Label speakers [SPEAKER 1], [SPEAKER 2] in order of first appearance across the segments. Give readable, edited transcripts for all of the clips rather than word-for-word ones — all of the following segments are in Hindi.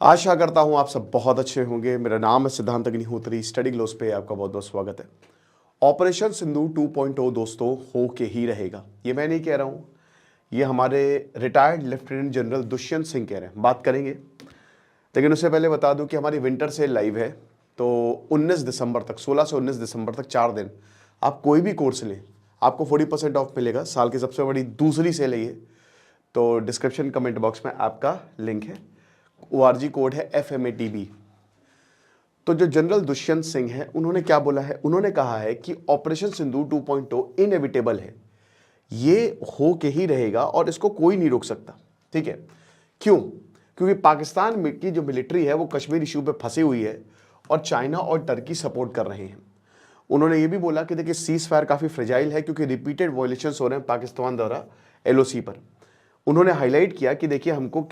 [SPEAKER 1] आशा करता हूँ आप सब बहुत अच्छे होंगे। मेरा नाम है सिद्धांत अग्निहोत्री। स्टडी ग्लोस पे आपका बहुत बहुत स्वागत है। ऑपरेशन सिंदूर 2.0 दोस्तों हो के ही रहेगा, ये मैं नहीं कह रहा हूँ, ये हमारे retired lieutenant general Dushyant Singh कह रहे हैं। बात करेंगे, लेकिन उससे पहले बता दूं कि हमारी विंटर सेल लाइव है। तो 19 दिसंबर तक, 16 से 19 दिसंबर तक 4 दिन आप कोई भी कोर्स लें, आपको 40% ऑफ मिलेगा। साल की सबसे बड़ी दूसरी सेल है ये। तो डिस्क्रिप्शन कमेंट बॉक्स में आपका लिंक है। ORG कोड है FMATB। तो जो जनरल दुष्यंत सिंह है, उन्होंने क्या बोला है? उन्होंने कहा है कि ऑपरेशन सिंदूर 2.0 इनएविटेबल है, ये हो के ही रहेगा और इसको कोई नहीं रोक सकता। ठीक है, क्यों? क्योंकि पाकिस्तान में की जो मिलिट्री है वो कश्मीर इशू पे फंसी हुई है और चाइना और टर्की सपोर्ट कर रहे हैं। उन्होंने ये भी बोला कि देखिए सीज फायर काफ़ी फ्रेजाइल है क्योंकि रिपीटेड वायलेशंस हो रहे हैं पाकिस्तान द्वारा LOC पर। उन्होंने हाईलाइट किया कि देखिए हमको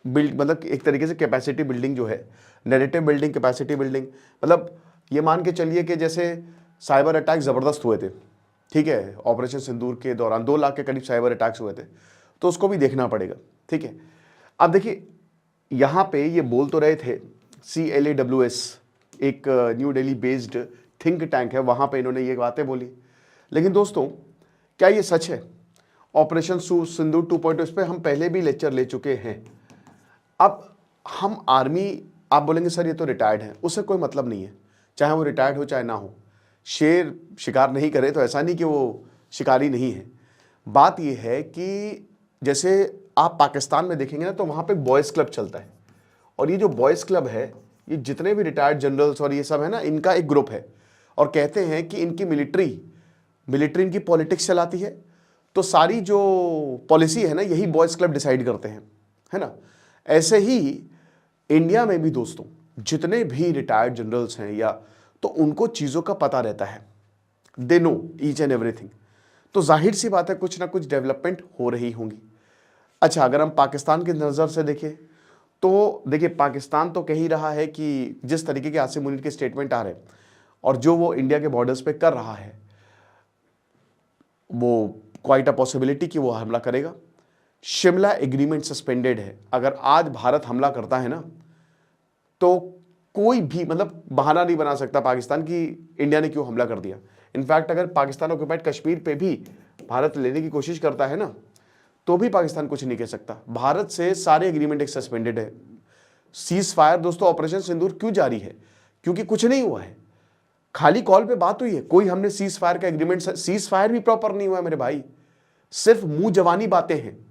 [SPEAKER 1] मतलब एक तरीके से कैपेसिटी बिल्डिंग जो है, नैरेटिव बिल्डिंग, कैपेसिटी बिल्डिंग, मतलब ये मान के चलिए कि जैसे साइबर अटैक ज़बरदस्त हुए थे, ठीक है, ऑपरेशन सिंदूर के दौरान 2 लाख के करीब साइबर अटैक्स हुए थे, तो उसको भी देखना पड़ेगा। ठीक है, अब देखिए यहाँ पे ये बोल तो रहे थे, CLAWS एक new Delhi based think tank है, वहाँ पे इन्होंने ये बातें बोली। लेकिन दोस्तों क्या ये सच है? ऑपरेशन सिंदूर 2.0 इस पर हम पहले भी लेक्चर ले चुके हैं। अब हम आर्मी, आप बोलेंगे सर ये तो रिटायर्ड है, उससे कोई मतलब नहीं है, चाहे वो रिटायर्ड हो चाहे ना हो। शेर शिकार नहीं करे तो ऐसा नहीं कि वो शिकारी नहीं है। बात ये है कि जैसे आप पाकिस्तान में देखेंगे ना, तो वहाँ पे बॉयज़ क्लब चलता है, और ये जो बॉयज़ क्लब है, ये जितने भी रिटायर्ड जनरल्स और ये सब है ना, इनका एक ग्रुप है, और कहते हैं कि इनकी मिलिट्री इनकी पॉलिटिक्स चलाती है। तो सारी जो पॉलिसी है ना, यही बॉयज़ क्लब डिसाइड करते हैं, है ना। ऐसे ही इंडिया में भी दोस्तों जितने भी रिटायर्ड जनरल्स हैं या, तो उनको चीज़ों का पता रहता है, they know each and everything. तो जाहिर सी बात है कुछ ना कुछ डेवलपमेंट हो रही होंगी। अच्छा, अगर हम पाकिस्तान की नज़र से देखें तो देखिए पाकिस्तान तो कह ही रहा है कि जिस तरीके के आसिम मुनीर के स्टेटमेंट आ रहे हैं और जो वो इंडिया के बॉर्डर्स पे कर रहा है, वो क्वाइट अ पॉसिबिलिटी कि वो हमला करेगा। शिमला एग्रीमेंट सस्पेंडेड है। अगर आज भारत हमला करता है ना, तो कोई भी मतलब बहाना नहीं बना सकता पाकिस्तान की इंडिया ने क्यों हमला कर दिया। इनफैक्ट अगर पाकिस्तान ऑक्यूपाइड कश्मीर पे भी भारत लेने की कोशिश करता है ना, तो भी पाकिस्तान कुछ नहीं कह सकता। भारत से सारे एग्रीमेंट एक सस्पेंडेड है। सीज फायर दोस्तों ऑपरेशन सिंदूर क्यों जारी है? क्योंकि कुछ नहीं हुआ है, खाली कॉल पे बात हुई है। कोई हमने सीज फायर का एग्रीमेंट, सीज फायर भी प्रॉपर नहीं हुआ है मेरे भाई, सिर्फ मुंह जवानी बातें हैं।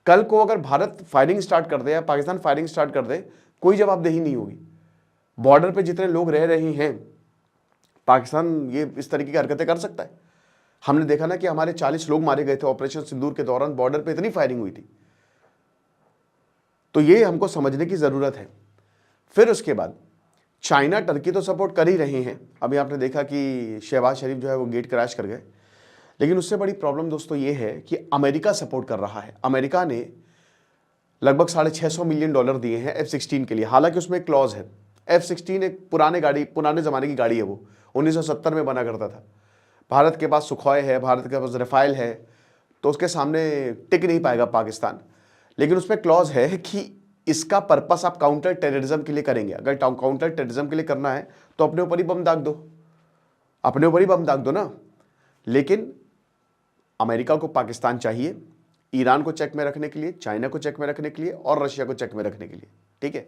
[SPEAKER 1] कल को अगर भारत फायरिंग स्टार्ट कर दे या पाकिस्तान फायरिंग स्टार्ट कर दे, कोई जवाबदेही नहीं होगी। बॉर्डर पे जितने लोग रह रहे हैं, पाकिस्तान ये इस तरीके की हरकतें कर सकता है? हमने देखा ना कि हमारे 40 लोग मारे गए थे ऑपरेशन सिंदूर के दौरान, बॉर्डर पे इतनी फायरिंग हुई थी। तो ये हमको समझने की जरूरत है। फिर उसके बाद चाइना टर्की तो सपोर्ट कर ही रहे हैं। अभी आपने देखा कि शहबाज शरीफ जो है वो गेट क्रैश कर गए। लेकिन उससे बड़ी प्रॉब्लम दोस्तों ये है कि अमेरिका सपोर्ट कर रहा है। अमेरिका ने लगभग $650 मिलियन दिए हैं F-16 के लिए। हालांकि उसमें एक क्लॉज है, F-16 एक पुराने ज़माने की गाड़ी है, वो 1970 में बना करता था। भारत के पास सुखॉय है, भारत के पास रफाइल है, तो उसके सामने टिक नहीं पाएगा पाकिस्तान। लेकिन उसमें क्लॉज है कि इसका पर्पस आप काउंटर टेररिज्म के लिए करेंगे। अगर काउंटर टेररिज्म के लिए करना है तो अपने ऊपर ही बम दाग दो, अपने ऊपर ही बम दाग दो ना। लेकिन अमेरिका को पाकिस्तान चाहिए, ईरान को चेक में रखने के लिए, चाइना को चेक में रखने के लिए और रशिया को चेक में रखने के लिए। ठीक है,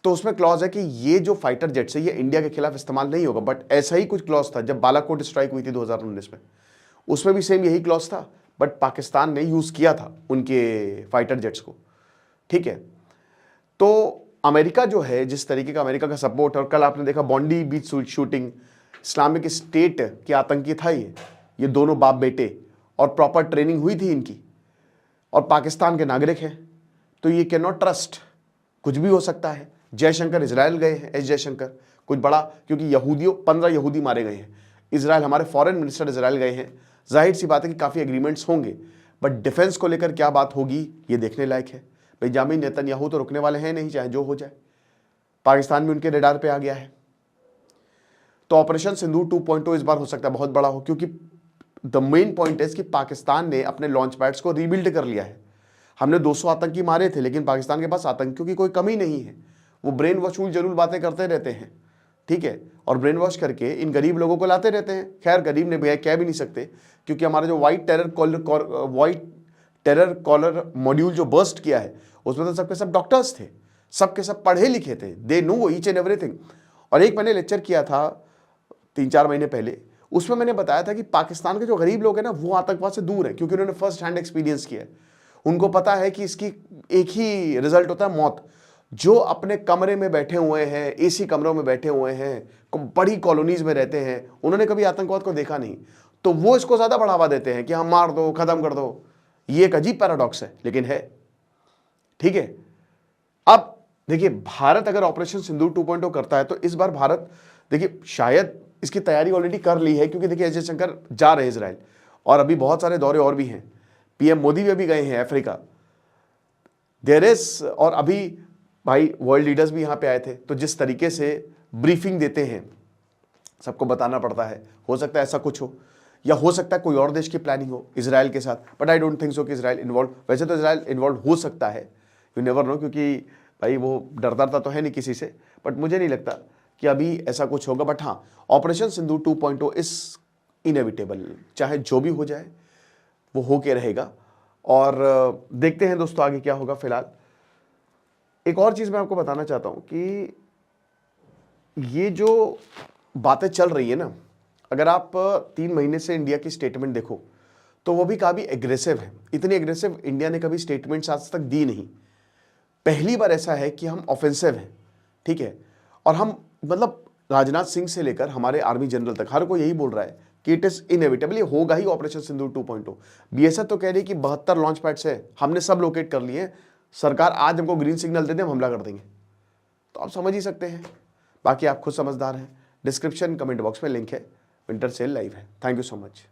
[SPEAKER 1] तो उसमें क्लॉज है कि ये जो फाइटर जेट्स है ये इंडिया के खिलाफ इस्तेमाल नहीं होगा। बट ऐसा ही कुछ क्लॉज था जब बालाकोट स्ट्राइक हुई थी 2019 में, उसमें भी सेम यही क्लॉज था, बट पाकिस्तान ने यूज किया था उनके फाइटर जेट्स को। ठीक है, तो अमेरिका जो है, जिस तरीके का अमेरिका का सपोर्ट, और कल आपने देखा बॉन्डी बीच शूटिंग, इस्लामिक स्टेट के आतंकी था ये दोनों बाप बेटे, और प्रॉपर ट्रेनिंग हुई थी इनकी, और पाकिस्तान के नागरिक हैं, तो ये कैन नॉट ट्रस्ट, कुछ भी हो सकता है। जयशंकर इजराइल गए हैं, एस जयशंकर, कुछ बड़ा, क्योंकि 15 यहूदी मारे गए हैं इजराइल, हमारे फॉरेन मिनिस्टर इजराइल गए हैं। जाहिर सी बात है कि काफ़ी एग्रीमेंट्स होंगे, बट डिफेंस को लेकर क्या बात होगी ये देखने लायक है। बेंजामिन नेतन्याहू तो रुकने वाले हैं नहीं, चाहे जो हो जाए। पाकिस्तान भी उनके रडार पे आ गया है। तो ऑपरेशन सिंदूर 2.0 इस बार हो सकता है बहुत बड़ा हो, क्योंकि द मेन पॉइंट है कि पाकिस्तान ने अपने लॉन्च पैड्स को रीबिल्ड कर लिया है। हमने 200 आतंकी मारे थे, लेकिन पाकिस्तान के पास आतंकियों की कोई कमी नहीं है। वो ब्रेन वॉश जरूर बातें करते रहते हैं, ठीक है, और ब्रेन वॉश करके इन गरीब लोगों को लाते रहते हैं। खैर गरीब ने भैया कह भी नहीं सकते, क्योंकि हमारा जो व्हाइट टेरर कॉलर मॉड्यूल जो बर्स्ट किया है, उसमें तो सबके सब डॉक्टर्स थे, सबके सब पढ़े लिखे थे, they know each and everything. और एक मैंने लेक्चर किया था 3-4 महीने पहले, उसमें मैंने बताया था कि पाकिस्तान के जो गरीब लोग हैं ना, वो आतंकवाद से दूर है, क्योंकि उन्होंने फर्स्ट हैंड एक्सपीरियंस किया है। उनको पता है कि इसकी एक ही रिजल्ट होता है, मौत। जो अपने कमरे में बैठे हुए हैं, एसी कमरों में बैठे हुए हैं, बड़ी कॉलोनीज में रहते हैं, उन्होंने कभी आतंकवाद को देखा नहीं, तो वो इसको ज्यादा बढ़ावा देते हैं कि हम मार दो, खत्म कर दो। ये एक अजीब पैराडॉक्स है, लेकिन है, ठीक है। अब देखिए, भारत अगर ऑपरेशन सिंदूर 2.0 करता है तो इस बार भारत, देखिए, शायद इसकी तैयारी ऑलरेडी कर ली है, क्योंकि देखिए एस जयशंकर जा रहे हैं इजराइल, और अभी बहुत सारे दौरे और भी हैं। पीएम मोदी भी अभी गए हैं अफ्रीका, देयर इज, और अभी भाई वर्ल्ड लीडर्स भी यहाँ पे आए थे। तो जिस तरीके से ब्रीफिंग देते हैं, सबको बताना पड़ता है, हो सकता है ऐसा कुछ हो, या हो सकता है कोई और देश की प्लानिंग हो इजराइल के साथ, but I don't think so कि इजराइल इन्वॉल्व। वैसे तो इजराइल इन्वॉल्व हो सकता है, यू नेवर नो, क्योंकि भाई वो डरता तो है नहीं किसी से, बट मुझे नहीं लगता कि अभी ऐसा कुछ होगा। बट हाँ, ऑपरेशन सिंदूर 2.0 इज इनएविटेबल, चाहे जो भी हो जाए वो होके रहेगा। और देखते हैं दोस्तों आगे क्या होगा। फिलहाल एक और चीज मैं आपको बताना चाहता हूं कि ये जो बातें चल रही है ना, अगर आप 3 महीने से इंडिया की स्टेटमेंट देखो तो वो भी काफी एग्रेसिव है। इतनी एग्रेसिव इंडिया ने कभी स्टेटमेंट्स आज तक दी नहीं। पहली बार ऐसा है कि हम ऑफेंसिव हैं, ठीक है, और हम, मतलब राजनाथ सिंह से लेकर हमारे आर्मी जनरल तक हर कोई यही बोल रहा है कि इट इज इनएविटेबल, ये होगा ही ऑपरेशन सिंदूर 2.0। बीएसएफ तो कह रही है कि 72 लॉन्च पैड्स है, हमने सब लोकेट कर लिए हैं, सरकार आज हमको ग्रीन सिग्नल दे दे, हम हमला कर देंगे। तो आप समझ ही सकते हैं, बाकी आप खुद समझदार हैं। डिस्क्रिप्शन कमेंट बॉक्स में लिंक है, विंटर सेल लाइव है। Thank you so much.